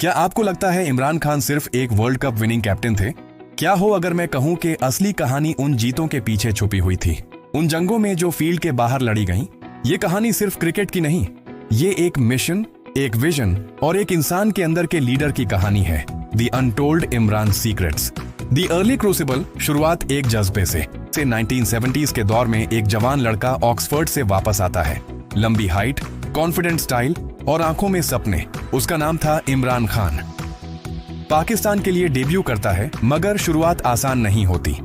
क्या आपको लगता है इमरान खान सिर्फ एक वर्ल्ड कप विनिंग कैप्टन थे? क्या हो अगर मैं कहूं कि असली कहानी उन जीतों के पीछे छुपी हुई थी, उन जंगों में जो फील्ड के बाहर लड़ी गईं? ये कहानी सिर्फ क्रिकेट की नहीं, ये एक मिशन, एक विजन और एक इंसान के अंदर के लीडर की कहानी है। The untold Imran secrets. The early crucible. शुरुआत एक जज्बे से 1970s के दौर में एक जवान लड़का ऑक्सफोर्ड से वापस आता है। लंबी हाइट, कॉन्फिडेंट स्टाइल और आंखों में सपने। उसका नाम था इमरान खान। पाकिस्तान के लिए डेब्यू करता है, मगर शुरुआत आसान नहीं होती।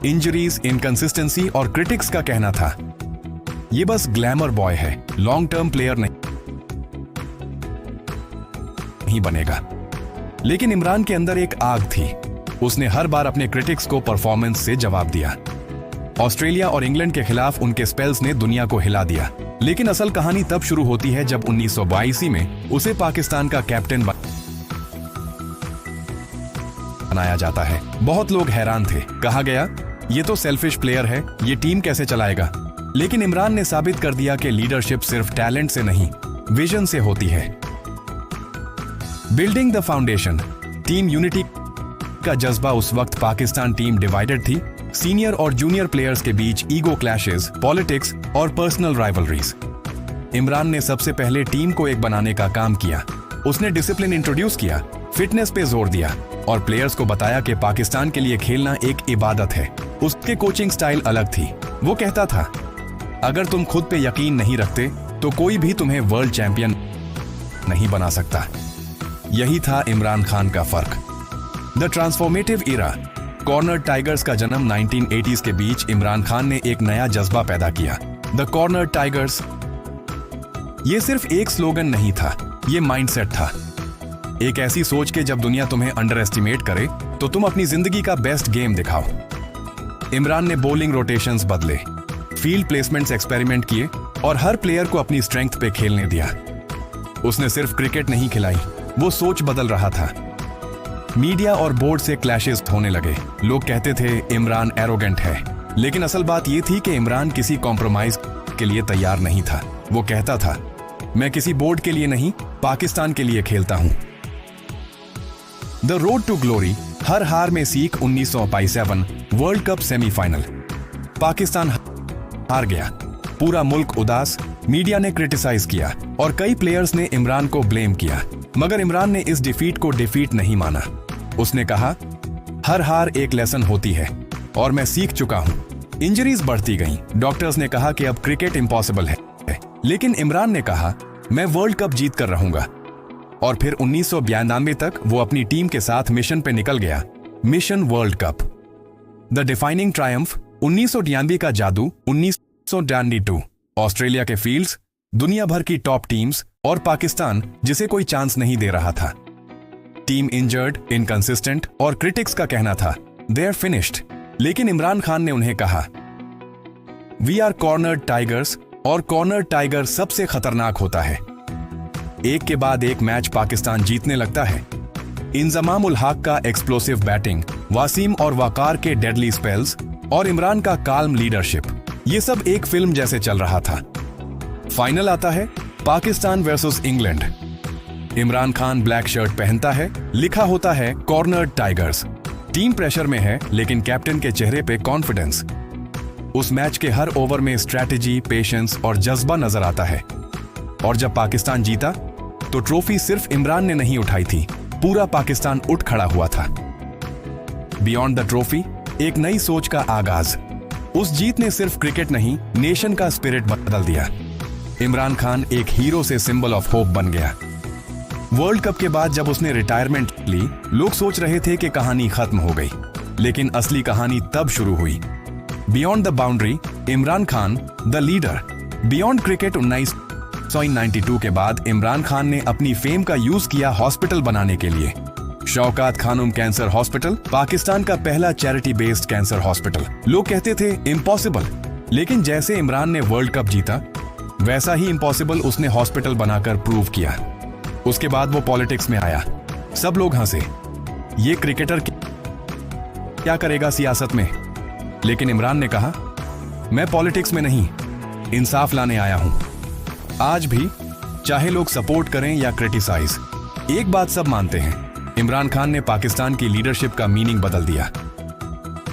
इंजरीज, इनकंसिस्टेंसी और क्रिटिक्स का कहना था ये बस ग्लैमर बॉय है, लॉन्ग टर्म प्लेयर नहीं बनेगा। लेकिन इमरान के अंदर एक आग थी। उसने हर बार अपने क्रिटिक्स को परफॉर्मेंस से जवाब दिया। ऑस्ट्रेलिया और इंग्लैंड के खिलाफ उनके स्पेल्स ने दुनिया को हिला दिया। लेकिन असल कहानी तब शुरू होती है जब 1982 में उसे पाकिस्तान का कैप्टन बनाया जाता है। बहुत लोग हैरान थे। कहा गया, ये तो सेल्फिश प्लेयर है, ये टीम कैसे चलाएगा? लेकिन इमरान ने साबित कर दिया कि लीडरशिप सिर्फ टैलेंट से नहीं, विजन से होती है। Building the foundation. Team unity का जज्बा। उस वक्त पाकिस्तान टीम डिवाइडेड थी। सीनियर और जूनियर प्लेयर्स के बीच ईगो क्लैशेस, पॉलिटिक्स और पर्सनल राइवलरीज। इमरान ने सबसे पहले टीम को एक बनाने का काम किया। उसने डिसिप्लिन इंट्रोड्यूस किया, फिटनेस पे जोर दिया और प्लेयर्स को बताया कि पाकिस्तान के लिए खेलना एक इबादत है। उसके कोचिंग स्टाइल अलग थी। वो कहता था, अगर तुम खुद पे यकीन नहीं रखते तो कोई भी तुम्हें वर्ल्ड चैंपियन नहीं बना सकता। यही था इमरान खान का फर्क। The transformative era. Corner tigers का जन्म 1980s के बीच इमरान खान ने एक नया जज्बा पैदा किया। The corner tigers. ये सिर्फ एक स्लोगन नहीं था, ये माइंडसेट था। एक ऐसी सोच के जब दुनिया तुम्हें अंडर एस्टिमेट करे तो तुम अपनी जिंदगी का बेस्ट गेम दिखाओ। इमरान ने बॉलिंग रोटेशंस बदले, फील्ड प्लेसमेंट्स एक्सपेरिमेंट किए और हर प्लेयर को अपनी स्ट्रेंथ पे खेलने दिया। उसने सिर्फ क्रिकेट नहीं खिलाई, वो सोच बदल रहा था। मीडिया और बोर्ड से क्लैशेस होने लगे। लोग कहते थे इमरान एरोगेंट है, लेकिन असल बात यह थी कि इमरान किसी कॉम्प्रोमाइज के लिए तैयार नहीं था। वो कहता था, मैं किसी बोर्ड के लिए नहीं, पाकिस्तान के लिए खेलता हूं। The road to glory. हर हार में सीख। 1957 वर्ल्ड कप सेमीफाइनल। पाकिस्तान हार गया। पूरा मुल्क उदास। मीडिया ने क्रिटिसाइज किया और कई प्लेयर्स ने इमरान को ब्लेम किया, मगर इमरान ने इस डिफीट को डिफीट नहीं माना। उसने कहा, हर हार एक लेसन होती है और मैं सीख चुका हूं। इंजरीज बढ़ती गईं। डॉक्टर्स ने कहा कि अब क्रिकेट इम्पॉसिबल है, लेकिन इमरान ने कहा, मैं वर्ल्ड कप जीत कर रहूंगा। और फिर 1992 तक वो अपनी टीम के साथ मिशन पे निकल गया। Mission world cup. The defining Triumph. 1992 का जादू। 1992 ऑस्ट्रेलिया के फील्ड्स, दुनिया भर की टॉप टीम्स और पाकिस्तान जिसे कोई चांस नहीं दे रहा था। टीम इंजर्ड, इनकंसिस्टेंट और क्रिटिक्स का कहना था, दे आर फिनिश्ड। लेकिन इमरान खान ने उन्हें कहा, वी आर कॉर्नर टाइगर्स, और कॉर्नर टाइगर सबसे खतरनाक होता है। एक के बाद एक मैच पाकिस्तान जीतने लगता है। इंजमाम उल हक का एक्सप्लोसिव बैटिंग, वासीम और वकार के डेडली स्पेल्स और इमरान का काल्म लीडरशिप, ये सब एक फिल्म जैसे चल रहा था। फाइनल आता है, Pakistan versus England. Imran Khan black shirt पहनता है, लिखा होता है कॉर्नर टाइगर्स। टीम प्रेशर में है, लेकिन कैप्टन के चेहरे पे कॉन्फिडेंस। उस मैच के हर ओवर में स्ट्रैटेजी, पेशेंस और जज्बा नजर आता है। और जब पाकिस्तान जीता तो ट्रॉफी सिर्फ इमरान ने नहीं उठाई थी, पूरा पाकिस्तान उठ खड़ा हुआ था। Beyond the trophy. एक नई सोच का आगाज। उस जीत ने सिर्फ क्रिकेट नहीं, नेशन का स्पिरिट बदल दिया। इमरान खान एक हीरो से सिंबल ऑफ होप बन गया। वर्ल्ड कप के बाद जब उसने रिटायरमेंट ली, लोग सोच रहे थे कि कहानी खत्म हो गई, लेकिन असली कहानी तब शुरू हुई। Beyond the boundary. Imran Khan the leader. Beyond cricket. 1992 के बाद इमरान खान ने अपनी फेम का यूज किया हॉस्पिटल बनाने के लिए। शौकत खानम कैंसर हॉस्पिटल, पाकिस्तान का पहला चैरिटी बेस्ड कैंसर हॉस्पिटल। लोग कहते थे इम्पॉसिबल, लेकिन जैसे इमरान ने वर्ल्ड कप जीता, वैसा ही इम्पॉसिबल उसने हॉस्पिटल बनाकर प्रूव किया। उसके बाद वो पॉलिटिक्स में आया। सब लोग हंसे, ये क्रिकेटर क्या करेगा सियासत में? लेकिन इमरान ने कहा, मैं पॉलिटिक्स में नहीं, इंसाफ लाने आया हूं। आज भी चाहे लोग सपोर्ट करें या क्रिटिसाइज, एक बात सब मानते हैं, इमरान खान ने पाकिस्तान की लीडरशिप का मीनिंग बदल दिया।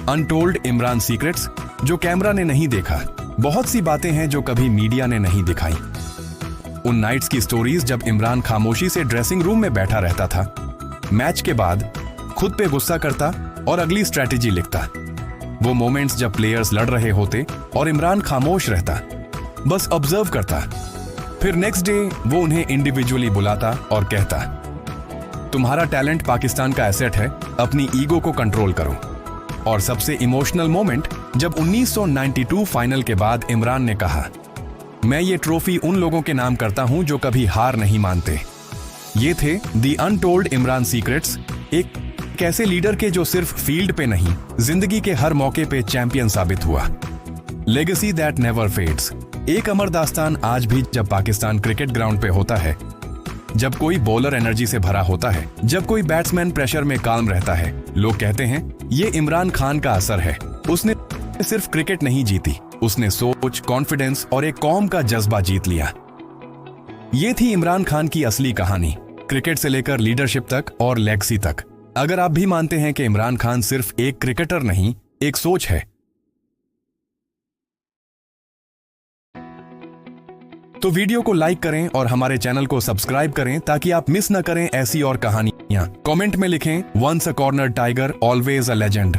अनटोल्ड इमरान सीक्रेट्स जो कैमरा ने नहीं देखा, बहुत सी बातें हैं जो कभी मीडिया ने नहीं दिखाई। उन नाइट्स की स्टोरीज जब इमरान खामोशी से ड्रेसिंग रूम में बैठा रहता था, मैच के बाद खुद पे गुस्सा करता और अगली स्ट्रैटेजी लिखता। वो मोमेंट्स जब प्लेयर्स लड़ रहे होते और इमरान खामोश रहता, बस ऑब्जर्व करता। फिर नेक्स्ट डे वो उन्हें इंडिविजुअली बुलाता और कहता, तुम्हारा टैलेंट पाकिस्तान का एसेट है, अपनी ईगो को कंट्रोल करो। और सबसे इमोशनल मोमेंट जब 1992 फाइनल के बाद इमरान ने कहा, मैं ये ट्रॉफी उन लोगों के नाम करता हूं जो कभी हार नहीं मानते। ये थे दी अनटोल्ड इमरान सीक्रेट्स, एक ऐसे लीडर के जो सिर्फ फील्ड पे नहीं, जिंदगी के हर मौके पे चैंपियन साबित हुआ। लेगेसी दैट नेवर फेड्स, एक अमर दास्तान आज भी जब पाकिस्तान क्रिकेट ग्राउंड पे होता है, जब कोई बॉलर एनर्जी से भरा होता है, जब कोई बैट्समैन प्रेशर में काम रहता है, लोग कहते हैं ये इमरान खान का असर है। उसने सिर्फ क्रिकेट नहीं जीती, उसने सोच, कॉन्फिडेंस और एक कौम का जज्बा जीत लिया। ये थी इमरान खान की असली कहानी, क्रिकेट से लेकर लीडरशिप तक और लेगेसी तक। अगर आप भी मानते हैं कि इमरान खान सिर्फ एक क्रिकेटर नहीं, एक सोच है, तो वीडियो को लाइक करें और हमारे चैनल को सब्सक्राइब करें ताकि आप मिस न करें ऐसी और कहानियां। कमेंट में लिखें, once a corner tiger always a legend.